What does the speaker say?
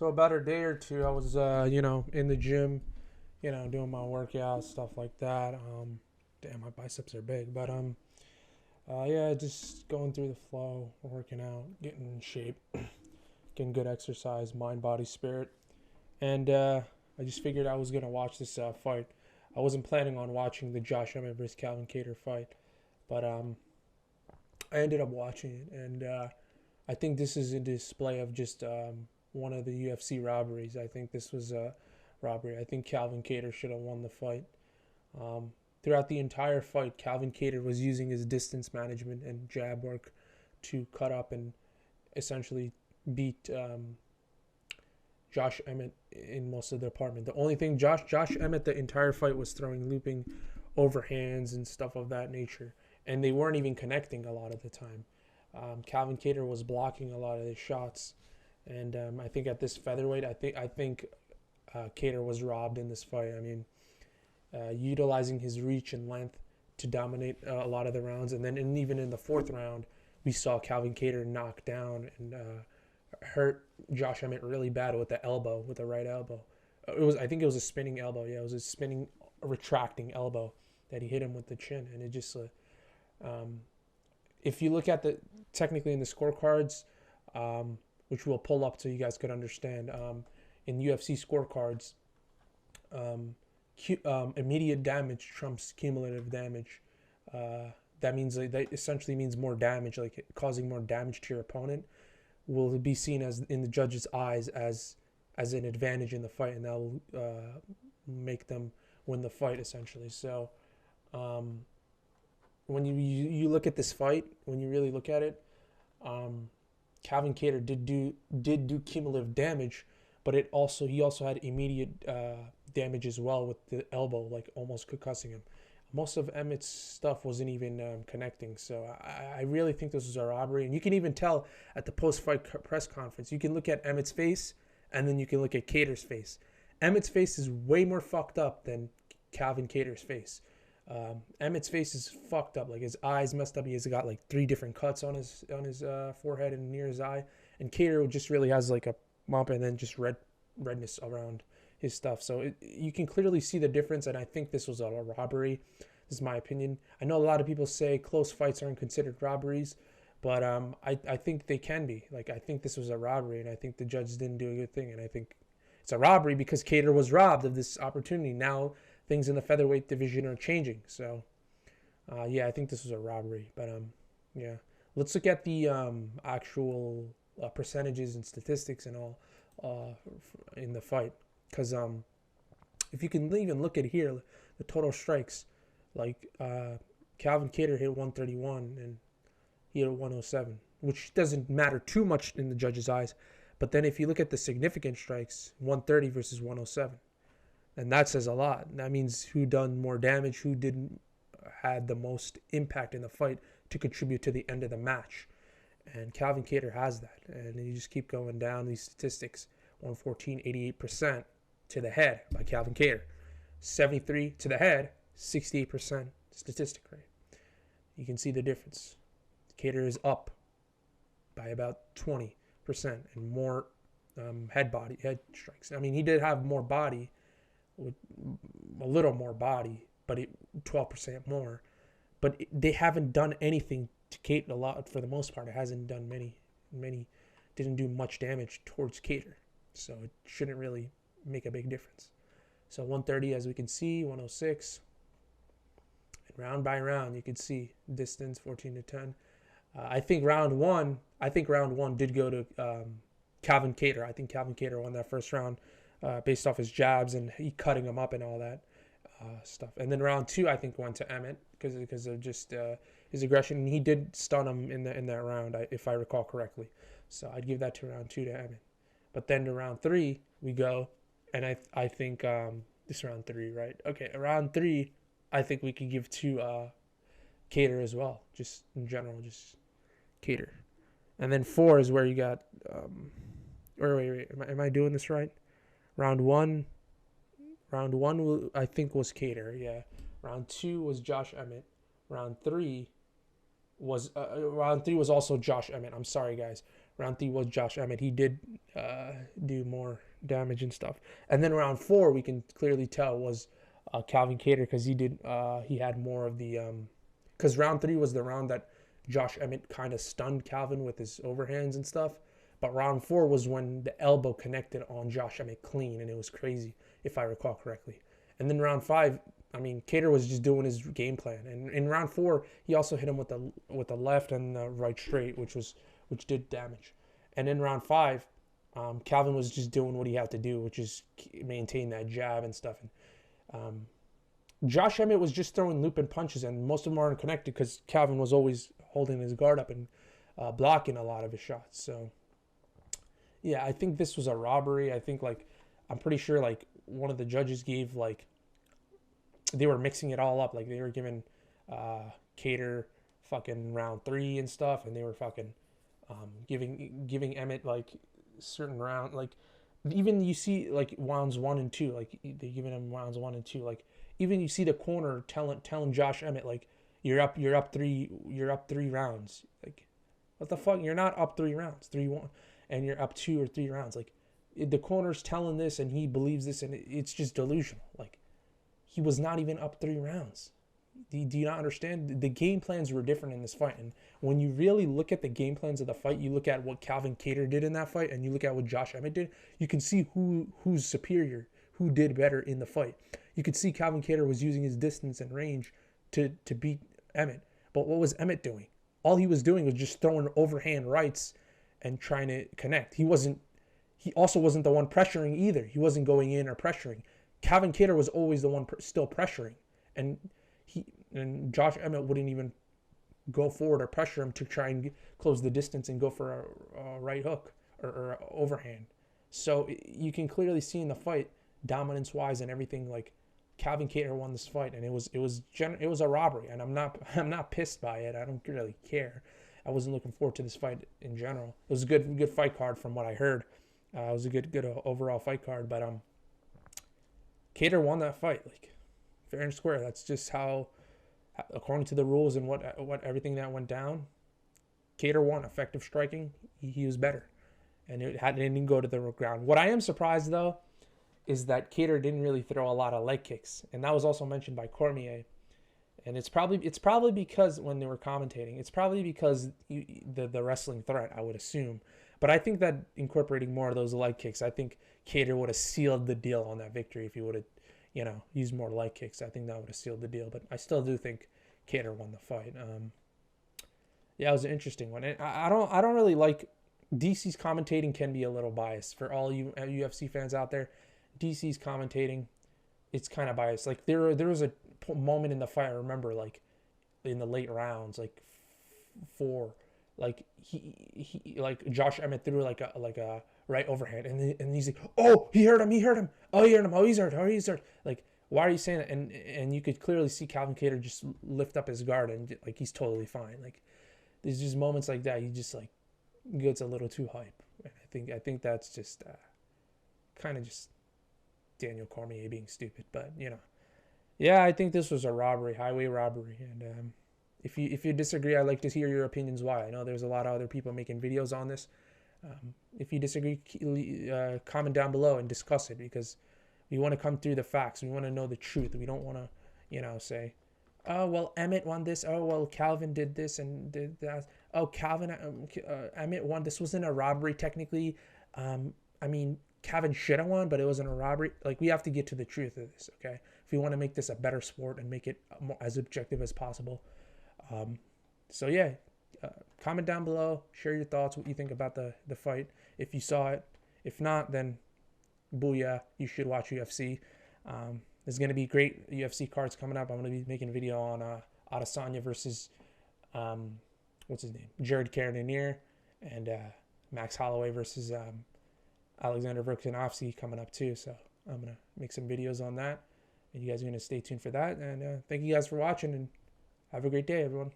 So about a day or two, I was, in the gym, doing my workouts, stuff like that. Damn, my biceps are big, but yeah, just going through the flow, working out, getting in shape, getting good exercise, mind, body, spirit, and I just figured I was gonna watch this fight. I wasn't planning on watching the Josh Emmet versus Calvin Kattar fight, but I ended up watching it, and I think this is a display of just one of the UFC robberies. I think this was a robbery. I think Calvin Kattar should have won the fight. Um, Throughout the entire fight, Calvin Kattar was using his distance management and jab work to cut up and essentially beat Josh Emmett in most of the department. The only thing Josh Emmett the entire fight was throwing looping overhands and stuff of that nature, and they weren't even connecting a lot of the time. Calvin Kattar was blocking a lot of his shots, and I think at this featherweight, I think Kattar was robbed in this fight. I mean, utilizing his reach and length to dominate a lot of the rounds, and then even in the fourth round, we saw Calvin Kattar knock down and hurt Josh Emmett really bad with the elbow, with the right elbow. I think it was a spinning elbow. Yeah, it was a spinning, retracting elbow that he hit him with the chin, and it just um, if you look at the technically in the scorecards, which we'll pull up so you guys could understand, in UFC scorecards, um, immediate damage trumps cumulative damage. That means that essentially means more damage, like causing more damage to your opponent, will be seen as in the judge's eyes as an advantage in the fight, and that will make them win the fight essentially. So um, when you look at this fight, when you really look at it, um, Calvin Kattar did do cumulative damage, but he also had immediate damage as well with the elbow, like almost concussing him. Most of Emmett's stuff wasn't even connecting, so I really think this was a robbery. And you can even tell at the post-fight press conference. You can look at Emmett's face, and then you can look at Kattar's face. Emmett's face is way more fucked up than Calvin Kattar's face. Emmett's face is fucked up. Like his eyes messed up. He's got like 3 different cuts on his forehead and near his eye. And Kattar just really has like a bump and then just redness around his stuff. So you can clearly see the difference. And I think this was a robbery. This is my opinion. I know a lot of people say close fights aren't considered robberies, but I think they can be. Like I think this was a robbery, and I think the judge didn't do a good thing. And I think it's a robbery because Kattar was robbed of this opportunity. Now things in the featherweight division are changing. So, yeah, I think this was a robbery. But, yeah. Let's look at the actual percentages and statistics and all in the fight. Because if you can even look at here, the total strikes, like Calvin Kattar hit 131 and he hit 107, which doesn't matter too much in the judge's eyes. But then if you look at the significant strikes, 130 versus 107. And that says a lot. That means who done more damage, who didn't had the most impact in the fight to contribute to the end of the match. And Calvin Kattar has that. And you just keep going down these statistics. 114, 88% to the head by Calvin Kattar. 73 to the head, 68% statistic rate. You can see the difference. Kattar is up by about 20% and more head strikes. I mean, he did have more body, with a little more body, but 12% more. But they haven't done anything to Kattar a lot for the most part. It hasn't done many, didn't do much damage towards Kattar. So it shouldn't really make a big difference. So 130, as we can see, 106. And round by round, you can see distance 14 to 10. I think round one did go to Calvin Kattar. I think Calvin Kattar won that first round. Based off his jabs and he cutting him up and all that stuff. And then round 2, I think, went to Emmet because of just his aggression. And he did stun him in that round, if I recall correctly. So I'd give that to round 2 to Emmet. But then to round 3 we go, and I think this round 3, right? Okay, round 3, I think we could give to Kattar as well, just in general, just Kattar. And then 4 is where you got. Wait, am I doing this right? Round one, I think was Kattar. Yeah. Round 2 was Josh Emmett. Round 3 was also Josh Emmett. I'm sorry, guys. Round 3 was Josh Emmett. He did do more damage and stuff. And then round 4, we can clearly tell was Calvin Kattar, because he had more of the because round 3 was the round that Josh Emmett kind of stunned Calvin with his overhands and stuff. But round 4 was when the elbow connected on Josh Emmett clean, and it was crazy, if I recall correctly. And then round 5, I mean, Kattar was just doing his game plan. And in round 4, he also hit him with the left and the right straight, which did damage. And in round 5, Calvin was just doing what he had to do, which is maintain that jab and stuff. And Josh Emmett was just throwing looping punches, and most of them aren't connected because Calvin was always holding his guard up and blocking a lot of his shots. So, yeah, I think this was a robbery. I think, like, I'm pretty sure, like, one of the judges gave, like, they were mixing it all up. Like, they were giving Kattar fucking round 3 and stuff, and they were fucking giving Emmett, like, certain round, like, even you see, like, rounds 1 and 2, like, they're giving him rounds 1 and 2, like, even you see the corner telling Josh Emmett, like, you're up 3 rounds. Like, what the fuck? You're not up 3 rounds, 3-1, and you're up 2 or 3 rounds. Like, the corner's telling this, and he believes this, and it's just delusional. Like, he was not even up 3 rounds. Do you not understand? The game plans were different in this fight. And when you really look at the game plans of the fight, you look at what Calvin Kattar did in that fight, and you look at what Josh Emmett did, you can see who's superior, who did better in the fight. You could see Calvin Kattar was using his distance and range to beat Emmett. But what was Emmett doing? All he was doing was just throwing overhand rights and trying to connect. He also wasn't the one pressuring either. He wasn't going in or pressuring. Calvin Kattar was always the one still pressuring. And Josh Emmett wouldn't even go forward or pressure him to try and close the distance and go for a right hook or overhand. So you can clearly see in the fight, dominance-wise and everything, like, Calvin Kattar won this fight, and it was a robbery, and I'm not pissed by it. I don't really care. I wasn't looking forward to this fight in general. It was a good fight card from what I heard. It was a good overall fight card, but Kattar won that fight, like, fair and square. That's just how, according to the rules and what everything that went down, Kattar won. Effective striking, he was better, and it didn't go to the ground. What I am surprised though is that Kattar didn't really throw a lot of leg kicks, and that was also mentioned by Cormier. And it's probably because when they were commentating, it's probably because the wrestling threat, I would assume. But I think that incorporating more of those leg kicks, I think Kattar would have sealed the deal on that victory if he would have, used more leg kicks. I think that would have sealed the deal. But I still do think Kattar won the fight. Yeah, it was an interesting one. And I don't really like DC's commentating. Can be a little biased for all you UFC fans out there. DC's commentating, it's kind of biased. Like there was a moment in the fight I remember, like in the late rounds, like 4, like he like Josh Emmett threw like a right overhand, and he's like, oh, he hurt him, oh, he hurt him, oh, he's hurt. Like, why are you saying that? And you could clearly see Calvin Kattar just lift up his guard, and like he's totally fine. Like, there's just moments like that he just like gets a little too hype. And I think that's just kind of just Daniel Cormier being stupid. But yeah, I think this was a robbery, highway robbery. And if you disagree, I'd like to hear your opinions why. I know there's a lot of other people making videos on this. If you disagree, comment down below and discuss it, because we want to come through the facts. We want to know the truth. We don't want to, say, oh, well, Emmett won this. Oh, well, Calvin did this and did that. Oh, Emmett won. This wasn't a robbery technically. I mean, Calvin should have won, but it wasn't a robbery. Like, we have to get to the truth of this, okay? If we want to make this a better sport and make it as objective as possible. So yeah, comment down below, share your thoughts, what you think about the fight, if you saw it. If not, then booyah, you should watch UFC. There's going to be great UFC cards coming up. I'm going to be making a video on Adesanya versus, what's his name? Jared Cannonier, and Max Holloway versus Alexander Volkanovski coming up too. So I'm going to make some videos on that, and you guys are going to stay tuned for that. And thank you guys for watching, and have a great day, everyone.